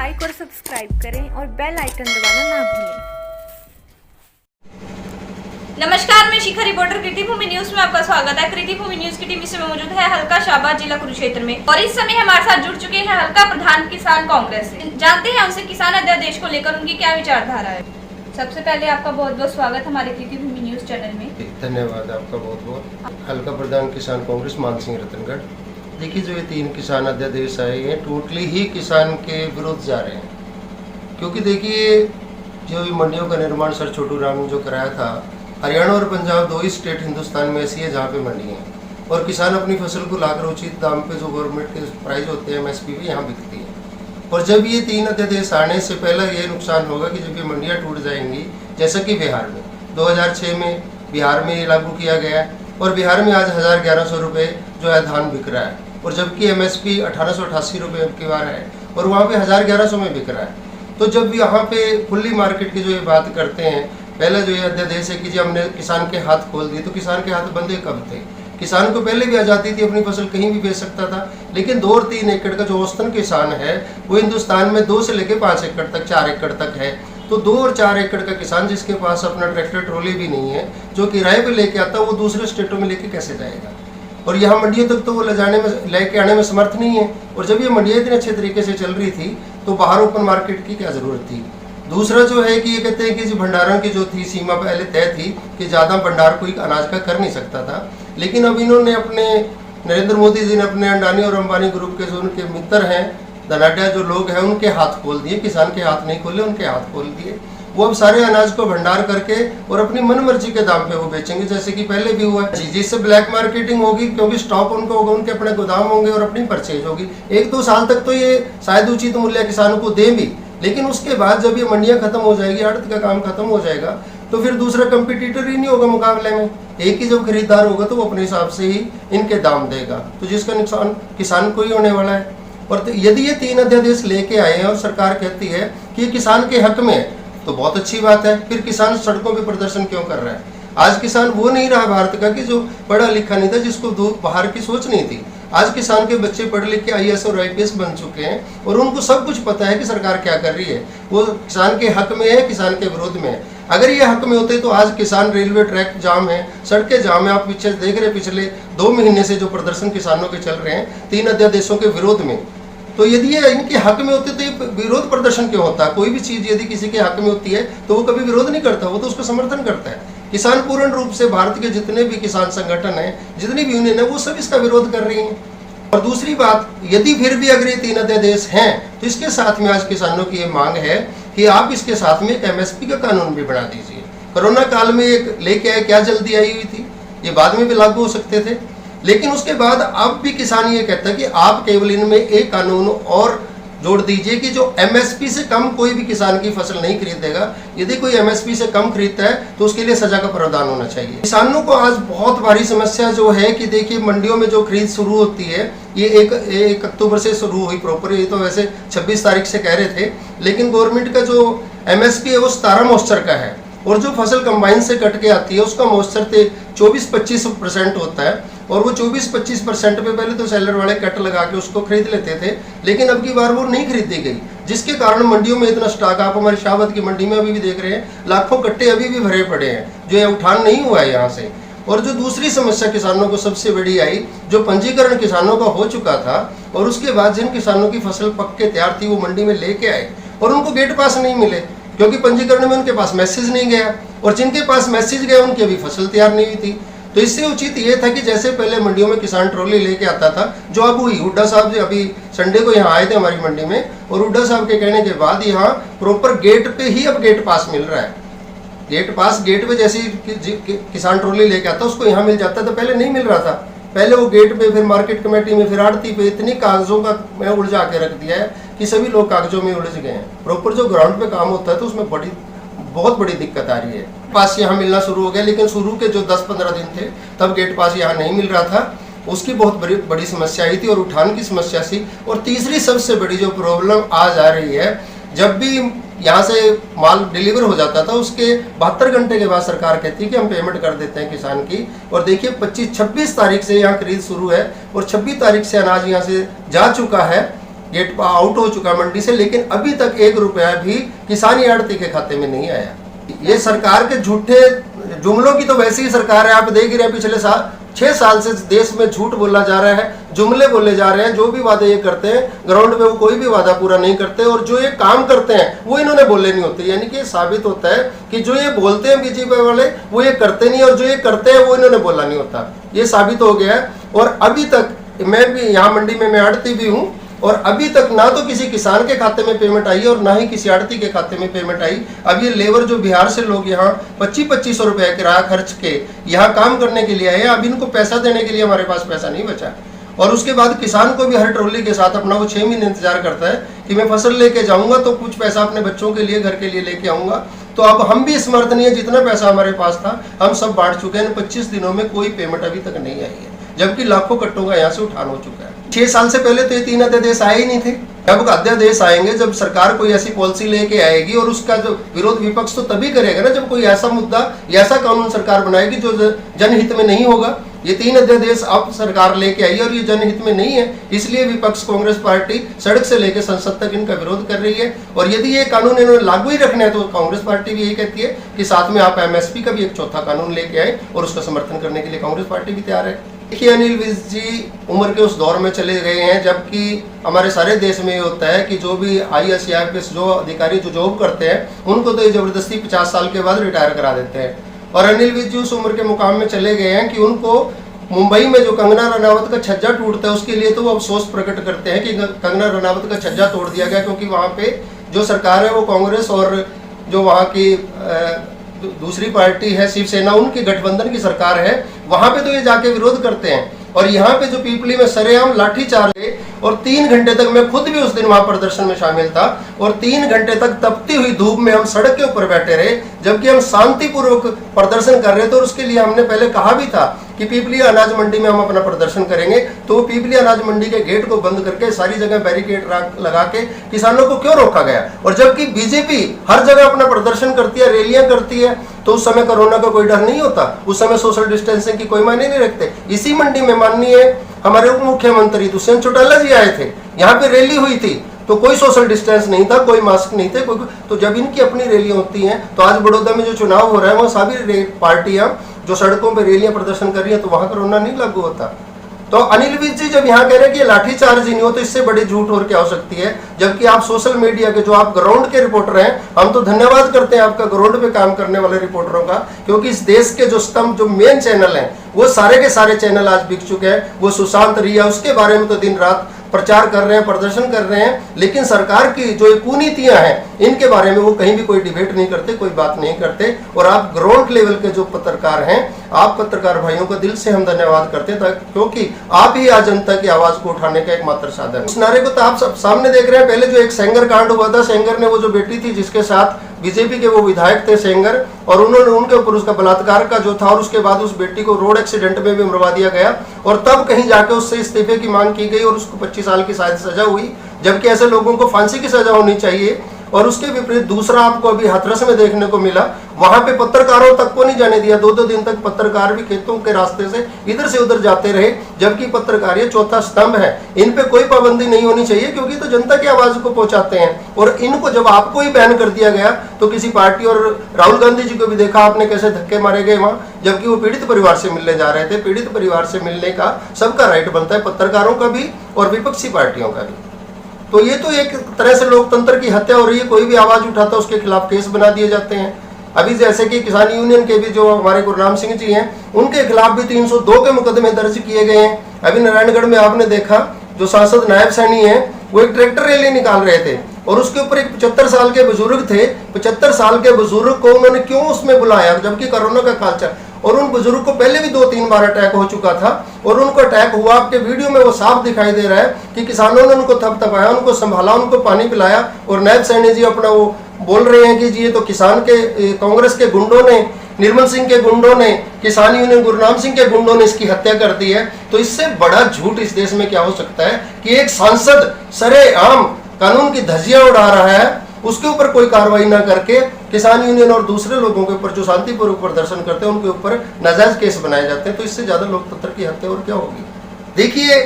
Like और subscribe करें और बेल आइकन दबाना ना भूलें। नमस्कार, मैं शिखा रिपोर्टर कृति भूमि न्यूज में आपका स्वागत है। कृति भूमि न्यूज की टीम इस समय मौजूद है हल्का शाहबाद जिला कुरुक्षेत्र में और इस समय हमारे साथ जुड़ चुके हैं हल्का प्रधान किसान कांग्रेस से। जानते हैं उनसे किसान अध्यादेश को लेकर उनकी क्या विचारधारा है। सबसे पहले आपका बहुत बहुत स्वागत हमारे कृति भूमि न्यूज चैनल में। धन्यवाद आपका बहुत बहुत। हल्का प्रधान किसान कांग्रेस मानसिंह रतनगढ़। देखिए, जो ये 3 किसान अध्यादेश आए हैं टोटली ही किसान के विरुद्ध जा रहे हैं, क्योंकि देखिए जो मंडियों का निर्माण सर छोटू राम ने जो कराया था, हरियाणा और पंजाब 2 ही स्टेट हिंदुस्तान में ऐसी है जहाँ पे मंडी है और किसान अपनी फसल को लाकर उचित दाम पे जो गवर्नमेंट के प्राइस होते हैं MSP पे यहाँ बिकती है। और जब ये 3 अध्यादेश आने से पहले ये नुकसान होगा कि जब ये मंडियाँ टूट जाएंगी, जैसा कि बिहार में 2006 में बिहार में ये लागू किया गया और बिहार में आज 1100 रुपये जो है धान बिक रहा है और जबकि MSP 1888 रुपये की बार है और वहाँ पे 1100 में बिक रहा है। तो जब यहाँ पे खुली मार्केट की जो ये बात करते हैं, पहले जो ये अध्यादेश है कि जी हमने किसान के हाथ खोल दिए, तो किसान के हाथ बंधे कब थे? किसान को पहले भी आज़ादी थी, अपनी फसल कहीं भी बेच सकता था, लेकिन 2 और 3 एकड़ का जो औसतन किसान है वो हिंदुस्तान में 2 से लेकर 5 एकड़ तक 4 एकड़ तक है। तो 2 और 4 एकड़ का किसान जिसके पास अपना ट्रैक्टर ट्रॉली भी नहीं है, जो किराए पे लेके आता, वो दूसरे स्टेटों में लेके कैसे जाएगा? और यहाँ मंडियों तक तो वो लेके आने में समर्थ नहीं है। और जब ये मंडियाँ इतने अच्छे तरीके से चल रही थी तो बाहर ओपन मार्केट की क्या ज़रूरत थी? दूसरा जो है कि ये कहते हैं कि जो भंडारण की जो थी सीमा पहले तय थी कि ज़्यादा भंडार कोई अनाज का कर नहीं सकता था, लेकिन अब इन्होंने अपने नरेंद्र मोदी जी ने अपने अडानी और अंबानी ग्रुप के जो उनके मित्र हैं, धनाढ्य जो लोग हैं, उनके हाथ खोल दिए। किसान के हाथ नहीं खोले, उनके हाथ खोल दिए। वो अब सारे अनाज को भंडार करके और अपनी मनमर्जी के दाम पे वो बेचेंगे, जैसे कि पहले भी हुआ है। जिससे ब्लैक मार्केटिंग होगी, क्योंकि स्टॉक उनको होगा, उनके अपने गोदाम होंगे और अपनी परचेज होगी। 1-2 साल तक तो ये शायद उचित मूल्य किसानों को दें भी, लेकिन उसके बाद जब ये मंडियां खत्म हो जाएगी, आड़त का काम खत्म हो जाएगा, तो फिर दूसरा कंपटीटर ही नहीं होगा मुकाबले में। एक ही जब खरीदार होगा तो वो अपने हिसाब से ही इनके दाम देगा, तो जिसका नुकसान किसान को ही होने वाला है। और यदि ये 3 अध्यादेश लेके आए हैं और सरकार कहती है कि ये किसान के हक में है, तो बहुत अच्छी बात है। फिर किसान सड़कों पे प्रदर्शन क्यों कर रहा है? आज किसान वो नहीं रहा भारत का कि जो पढ़ा लिखा नहीं था, जिसको बाहर की सोच नहीं थी। आज किसान के बच्चे पढ़ लिख के IAS और IPS बन चुके हैं और उनको सब कुछ पता है कि सरकार क्या कर रही है। वो किसान के हक में है, किसान के विरोध में है। अगर ये हक में होते तो आज किसान रेलवे ट्रैक जाम है, सड़कें जाम है। आप पीछे देख रहे, पिछले 2 महीने से जो प्रदर्शन किसानों के चल रहे हैं 3 अध्यादेशों के विरोध में, तो यदि ये इनके हक में होते तो ये विरोध प्रदर्शन क्यों होता? कोई भी चीज़ यदि किसी के हक में होती है तो वो कभी विरोध नहीं करता, वो तो उसको समर्थन करता है। किसान पूर्ण रूप से भारत के जितने भी किसान संगठन हैं, जितनी भी यूनियन है, वो सब इसका विरोध कर रही हैं। और दूसरी बात, यदि फिर भी अगर ये 3 अध्यादेश हैं तो इसके साथ में आज किसानों की ये मांग है कि आप इसके साथ में एक MSP का कानून भी बना दीजिए। कोरोना काल में एक लेके आए, क्या जल्दी आई हुई थी? ये बाद में भी लागू हो सकते थे, लेकिन उसके बाद अब भी किसान ये कहता है कि आप केवल इनमें एक कानून और जोड़ दीजिए कि जो MSP से कम कोई भी किसान की फसल नहीं खरीदेगा। यदि कोई MSP से कम खरीदता है तो उसके लिए सजा का प्रावधान होना चाहिए। किसानों को आज बहुत भारी समस्या जो है कि देखिए मंडियों में जो खरीद शुरू होती है, ये 1 अक्टूबर से शुरू हुई प्रॉपर। ये तो वैसे 26 तारीख से कह रहे थे, लेकिन गवर्नमेंट का जो MSP है वो 17 मॉइस्चर का है और जो फसल कंबाइन से कट के आती है उसका मॉइस्चर 24-25% होता है। और वो 24-25% पे पहले तो सेलर वाले कट लगा के उसको खरीद लेते थे, लेकिन अब की बार वो नहीं खरीदी गई, जिसके कारण मंडियों में इतना स्टॉक। आप हमारी शाहबाद की मंडी में अभी भी देख रहे हैं, लाखों कट्टे अभी भी भरे पड़े हैं, जो उठान नहीं हुआ है यहाँ से। और जो दूसरी समस्या किसानों को सबसे बड़ी आई, जो पंजीकरण किसानों का हो चुका था और उसके बाद जिन किसानों की फसल पक के तैयार थी वो मंडी में लेके आए और उनको गेट पास नहीं मिले, क्योंकि पंजीकरण में उनके पास मैसेज नहीं गया, और जिनके पास मैसेज गया उनकी अभी फसल तैयार नहीं हुई थी। तो इससे उचित ये था कि जैसे पहले मंडियों में किसान ट्रॉली लेके आता था, जो अब हुई, हुड्डा साहब जो अभी संडे को यहाँ आए थे हमारी मंडी में, और हुड्डा साहब के कहने के बाद यहाँ प्रॉपर गेट पे ही अब गेट पास मिल रहा है। गेट पास, गेट पे जैसे किसान ट्रॉली लेके आता उसको यहाँ मिल जाता था, पहले नहीं मिल रहा था। पहले वो गेट पे, फिर मार्केट कमेटी में, फिर आड़ती पे इतनी कागजों का मैं उलझा के रख दिया है कि सभी लोग कागजों में उलझ गए हैं। प्रॉपर जो ग्राउंड पे काम होता है तो उसमें बहुत बड़ी दिक्कत आ रही है। पास यहाँ मिलना शुरू हो गया, लेकिन शुरू के जो 10-15 दिन थे तब गेट पास यहाँ नहीं मिल रहा था, उसकी बहुत बड़ी समस्या आई थी और उठान की समस्या थी। और तीसरी सबसे बड़ी जो प्रॉब्लम आज आ रही है, जब भी यहाँ से माल डिलीवर हो जाता था उसके 72 घंटे के बाद सरकार कहती है कि हम पेमेंट कर देते हैं किसान की। और देखिए 25-26 तारीख से यहाँ खरीद शुरू है और 26 तारीख से अनाज यहाँ से जा चुका है गेट पर आउट हो चुका मंडी से, लेकिन अभी तक 1 रुपया भी किसान आड़ती के खाते में नहीं आया। ये सरकार के झूठे जुमलों की तो वैसी ही सरकार है। आप देख ही रहे हैं पिछले 6 साल से देश में झूठ बोला जा रहा है, जुमले बोले जा रहे हैं। जो भी वादे ये करते हैं ग्राउंड पे वो कोई भी वादा पूरा नहीं करते, और जो ये काम करते हैं वो इन्होंने बोले नहीं होते। यानी कि ये साबित होता है कि जो ये बोलते हैं बीजेपी वाले वो ये करते नहीं, और जो ये करते हैं वो इन्होंने बोला नहीं होता। ये साबित हो गया है। और अभी तक मैं भी यहाँ मंडी में मैं आड़ती भी हूँ, और अभी तक ना तो किसी किसान के खाते में पेमेंट आई और ना ही किसी आड़ती के खाते में पेमेंट आई। अब ये लेबर जो बिहार से लोग यहाँ 2500 रुपए किराया खर्च के यहाँ काम करने के लिए आए, अब इनको पैसा देने के लिए हमारे पास पैसा नहीं बचा। और उसके बाद किसान को भी हर ट्रॉली के साथ अपना वो 6 महीने इंतजार करता है कि मैं फसल लेके जाऊंगा तो कुछ पैसा अपने बच्चों के लिए, घर के लिए लेके आऊंगा। तो अब हम भी समर्थ नहीं है, जितना पैसा हमारे पास था हम सब बांट चुके हैं। 25 दिनों में कोई पेमेंट अभी तक नहीं आई है, जबकि लाखों कट्टों का यहाँ से उठान हो चुका है। 6 साल से पहले तो ये 3 अध्यादेश आए ही नहीं थे। अब अध्यादेश आएंगे जब सरकार कोई ऐसी पॉलिसी लेके आएगी, और उसका जो विरोध विपक्ष तो तभी करेगा ना जब कोई ऐसा मुद्दा, ऐसा कानून सरकार बनाएगी जो जनहित में नहीं होगा। ये 3 अध्यादेश अब सरकार लेके आई है और ये जनहित में नहीं है, इसलिए विपक्ष कांग्रेस पार्टी सड़क से लेकर संसद तक इनका विरोध कर रही है। और यदि ये कानून इन्होंने लागू ही रखना है तो कांग्रेस पार्टी भी यही कहती है कि साथ में आप MSP का भी एक चौथा कानून लेके आए, और उसका समर्थन करने के लिए कांग्रेस पार्टी भी तैयार है। देखिए, अनिल विज जी उम्र के उस दौर में चले गए हैं जबकि हमारे सारे देश में ये होता है कि जो भी IAS या IPS जो अधिकारी जो जॉब करते हैं उनको तो ये जबरदस्ती 50 साल के बाद रिटायर करा देते हैं। और अनिल विज जी उस उम्र के मुकाम में चले गए हैं कि उनको मुंबई में जो कंगना रनावत का छज्जा टूटता है उसके लिए तो वो अफसोस प्रकट करते हैं कि कंगना रनावत का छज्जा तोड़ दिया गया, क्योंकि वहाँ पे जो सरकार है वो कांग्रेस और जो वहाँ की दूसरी पार्टी है शिवसेना, उनके गठबंधन की सरकार है। वहां पे तो ये जाके विरोध करते हैं, और यहाँ पे जो पीपली में सरेआम लाठीचार्ज है। और 3 घंटे तक, मैं खुद भी उस दिन वहां प्रदर्शन में शामिल था, और 3 घंटे तक तपती हुई धूप में हम सड़क के ऊपर बैठे रहे, जबकि हम शांतिपूर्वक प्रदर्शन कर रहे थे। और उसके लिए हमने पहले कहा भी था कि पीपली अनाज मंडी में हम अपना प्रदर्शन करेंगे, तो वो पीपली अनाज मंडी के गेट को बंद करके सारी जगह बैरिकेड लगा के किसानों को क्यों रोका गया। और जबकि बीजेपी हर जगह अपना प्रदर्शन करती है, रैलियां करती है, तो उस समय कोरोना का कोई डर नहीं होता, उस समय सोशल डिस्टेंसिंग की कोई मायने नहीं रखते। इसी मंडी में माननीय हमारे उप मुख्यमंत्री दुष्यंत चौटाला जी आए थे, यहाँ पे रैली हुई थी, तो कोई सोशल डिस्टेंस नहीं था, कोई मास्क नहीं थे, कोई। तो जब इनकी अपनी रैलियां होती हैं, तो आज बड़ौदा में जो चुनाव हो रहा है वहाँ सभी पार्टियां जो सड़कों पर रैलियां प्रदर्शन कर रही है, तो वहां कोरोना नहीं लागू होता। तो अनिल विज जी जब यहाँ कह रहे हैं कि लाठीचार्ज ही नहीं हो, तो इससे बड़ी झूठ और क्या हो सकती है। जबकि आप सोशल मीडिया के जो आप ग्राउंड के रिपोर्टर हैं, हम तो धन्यवाद करते हैं आपका ग्राउंड पे काम करने वाले रिपोर्टरों का, क्योंकि इस देश के जो स्तंभ जो मेन चैनल हैं वो सारे के सारे चैनल आज बिक चुके हैं। वो सुशांत रिया उसके बारे में तो दिन रात प्रचार कर रहे हैं, प्रदर्शन कर रहे हैं, लेकिन सरकार की जो कुनीतियां हैं इनके बारे में वो कहीं भी कोई डिबेट नहीं करते, कोई बात नहीं करते। और आप ग्राउंड लेवल के जो पत्रकार हैं, आप पत्रकार भाइयों का दिल से हम धन्यवाद करते हैं, क्योंकि आप ही आज जनता की आवाज को उठाने का एकमात्र साधन। उस नारे को तो आप सब सामने देख रहे हैं। पहले जो एक सेंगर कांड हुआ था, सेंगर ने वो जो बेटी थी जिसके साथ बीजेपी के वो विधायक थे सेंगर, और उन्होंने उनके ऊपर उसका बलात्कार का जो था, और उसके बाद उस बेटी को रोड एक्सीडेंट में भी मरवा दिया गया, और तब कहीं जाके उससे इस्तीफे की मांग की गई और उसको 25 साल की शायद सजा हुई, जबकि ऐसे लोगों को फांसी की सजा होनी चाहिए। और उसके विपरीत दूसरा आपको अभी हाथरस में देखने को मिला, वहां पे पत्रकारों तक को नहीं जाने दिया। 2-2 दिन तक पत्रकार भी खेतों के रास्ते से इधर से उधर जाते रहे, जबकि पत्रकार ये चौथा स्तंभ है, इन पे कोई पाबंदी नहीं होनी चाहिए, क्योंकि तो जनता की आवाज को पहुंचाते हैं। और इनको जब आपको ही बैन कर दिया गया तो किसी पार्टी, और राहुल गांधी जी को भी देखा आपने कैसे धक्के मारे गए वहां, जबकि वो पीड़ित परिवार से मिलने जा रहे थे। पीड़ित परिवार से मिलने का सबका राइट बनता है, पत्रकारों का भी और विपक्षी पार्टियों का भी। तो ये तो एक तरह से लोकतंत्र की हत्या हो रही है। कोई भी आवाज उठाता है उसके खिलाफ केस बना दिए जाते हैं। अभी जैसे कि किसान यूनियन के भी जो हमारे गुरनाम सिंह जी हैं, उनके खिलाफ भी 302 के मुकदमे दर्ज किए गए हैं। अभी नारायणगढ़ में आपने देखा, जो सांसद नायब सैनी है वो एक ट्रैक्टर रैली निकाल रहे थे, और उसके ऊपर एक 75 साल के बुजुर्ग थे। 75 साल के बुजुर्ग को उन्होंने क्यों उसमें बुलाया, जबकि कोरोना का काल चल, और उन बुजुर्ग को पहले भी 2-3 बार अटैक हो चुका था, और उनको अटैक हुआ। आपके वीडियो में वो साफ दिखाई दे रहा है कि किसानों ने उनको थपथपाया, उनको संभाला, उनको पानी पिलाया, और नायब सैनी जी अपना वो बोल रहे हैं कि जी ये तो किसान के कांग्रेस के गुंडों ने, निर्मल सिंह के गुंडों ने, किसान यूनियन गुरनाम सिंह के गुंडों ने इसकी हत्या कर दी है। तो इससे बड़ा झूठ इस देश में क्या हो सकता है कि एक सांसद सरेआम कानून की धज्जियां उड़ा रहा है, उसके ऊपर कोई कार्रवाई ना करके किसान यूनियन और दूसरे लोगों के ऊपर जो शांतिपूर्वक प्रदर्शन करते हैं उनके ऊपर नाजायज केस बनाए जाते हैं। तो इससे ज्यादा लोकतंत्र की हत्या और क्या होगी। देखिए,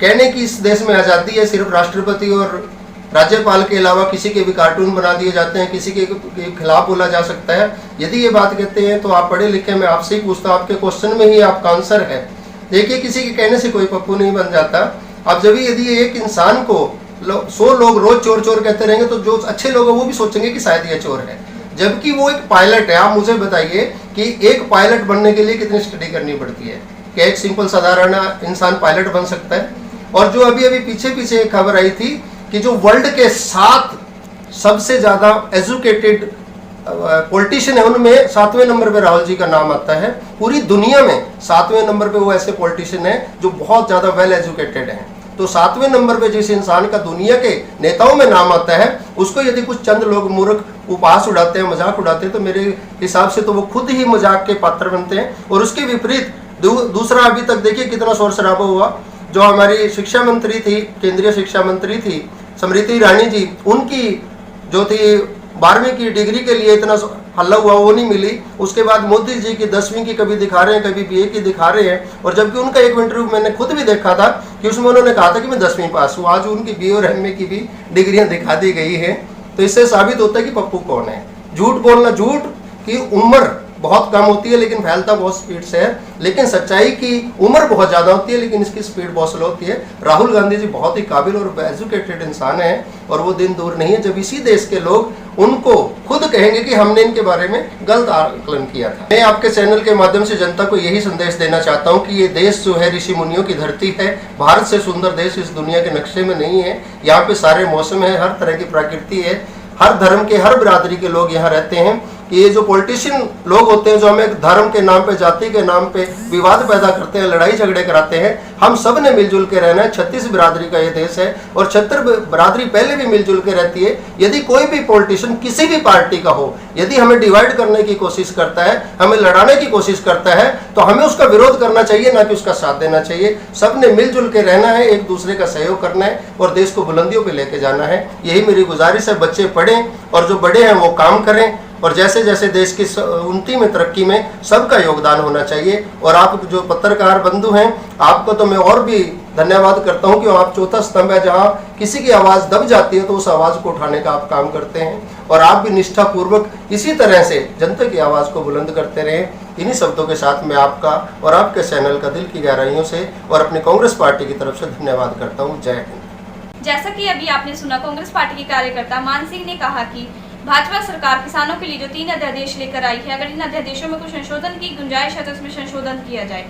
कहने की इस देश में आज़ादी है, सिर्फ राष्ट्रपति और राज्यपाल के अलावा किसी के भी कार्टून बना दिए जाते हैं, किसी के खिलाफ बोला जा सकता है। यदि ये बात कहते हैं तो आप पढ़े लिखे, मैं आपसे ही पूछता हूँ, आपके क्वेश्चन में ही आपका आंसर है। देखिए, किसी के कहने से कोई पप्पू नहीं बन जाता। अब जब यदि एक इंसान को 100 लोग रोज चोर चोर कहते रहेंगे तो जो अच्छे लोग हैं वो भी सोचेंगे कि शायद ये चोर है, जबकि वो एक पायलट है। आप मुझे बताइए कि एक पायलट बनने के लिए कितनी स्टडी करनी पड़ती है? क्या एक सिंपल साधारण इंसान पायलट बन सकता है? और जो अभी अभी पीछे एक खबर आई थी कि जो वर्ल्ड के 7 सबसे ज्यादा एजुकेटेड पॉलिटिशियन है, उनमें 7वें नंबर पे राहुल जी का नाम आता है। पूरी दुनिया में 7वें नंबर पे वो ऐसे पॉलिटिशियन है जो बहुत ज्यादा वेल एजुकेटेड हैं। तो 7वें नंबर पे जिस इंसान का दुनिया के नेताओं में नाम आता है, उसको यदि कुछ चंद लोग मूर्ख उपहास उड़ाते हैं, मजाक उड़ाते हैं, तो मेरे हिसाब से तो वो खुद ही मजाक के पात्र बनते हैं। और उसके विपरीत दूसरा, अभी तक देखिए कितना शोर शराबा हुआ। जो हमारी शिक्षा मंत्री थी, केंद्रीय शिक्षा मंत्री थी स्मृति ईरानी जी, उनकी जो थी 12वीं की डिग्री के लिए इतना हल्ला हुआ, वो नहीं मिली। उसके बाद मोदी जी की 10वीं की कभी दिखा रहे हैं, कभी BA की दिखा रहे हैं। और जबकि उनका एक इंटरव्यू मैंने खुद भी देखा था कि उसमें उन्होंने कहा था कि मैं 10वीं पास हूँ। आज उनकी BA और MA की भी डिग्रियां दिखा दी गई है। तो इससे साबित होता है कि पप्पू कौन है। झूठ बोलना, झूठ की उम्र बहुत कम होती है लेकिन फैलता बहुत स्पीड से है, लेकिन सच्चाई की उम्र बहुत ज्यादा होती है लेकिन इसकी स्पीड बहुत स्लो होती है। राहुल गांधी जी बहुत ही काबिल और एजुकेटेड इंसान हैं और वो दिन दूर नहीं है जब इसी देश के लोग उनको खुद कहेंगे कि हमने इनके बारे में गलत आकलन किया था। मैं आपके चैनल के माध्यम से जनता को यही संदेश देना चाहता हूँ कि ये देश जो है ऋषि मुनियों की धरती है। भारत से सुंदर देश इस दुनिया के नक्शे में नहीं है। यहाँ पे सारे मौसम है, हर तरह की प्रकृति है, हर धर्म के, हर बिरादरी के लोग यहाँ रहते हैं। ये जो पॉलिटिशियन लोग होते हैं जो हमें धर्म के नाम पे, जाति के नाम पे विवाद पैदा करते हैं, लड़ाई झगड़े कराते हैं, हम सब ने मिलजुल के रहना है। 36 बिरादरी का ये देश है और 76 बिरादरी पहले भी मिलजुल के रहती है। यदि कोई भी पॉलिटिशियन किसी भी पार्टी का हो, यदि हमें डिवाइड करने की कोशिश करता है, हमें लड़ाने की कोशिश करता है, तो हमें उसका विरोध करना चाहिए, ना कि उसका साथ देना चाहिए। सब ने मिलजुल के रहना है, एक दूसरे का सहयोग करना है और देश को बुलंदियों पर लेके जाना है। यही मेरी गुजारिश है। बच्चे पढ़ें और जो बड़े हैं वो काम करें और जैसे जैसे देश की उन्नति में, तरक्की में सबका योगदान होना चाहिए। और आप जो पत्रकार बंधु हैं, आपको तो मैं और भी धन्यवाद करता हूं कि आप चौथा स्तंभ है। जहां किसी की आवाज़ दब जाती है तो उस आवाज़ को उठाने का आप काम करते हैं और आप भी निष्ठापूर्वक इसी तरह से जनता की आवाज़ को बुलंद करते रहें। इन्हीं शब्दों के साथ मैं आपका और आपके चैनल का दिल की गहराइयों से और अपनी कांग्रेस पार्टी की तरफ से धन्यवाद करता हूँ। जय हिंद। जैसा कि अभी आपने सुना, कांग्रेस पार्टी के कार्यकर्ता मान सिंह ने कहा कि भाजपा सरकार किसानों के लिए जो 3 अध्यादेश लेकर आई है, अगर इन अध्यादेशों में कुछ संशोधन की गुंजाइश है तो इसमें संशोधन किया जाए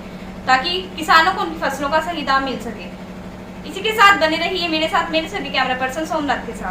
ताकि किसानों को उनकी फसलों का सही दाम मिल सके। इसी के साथ बने रहिए मेरे साथ, मेरे सभी कैमरा पर्सन सोमनाथ के साथ।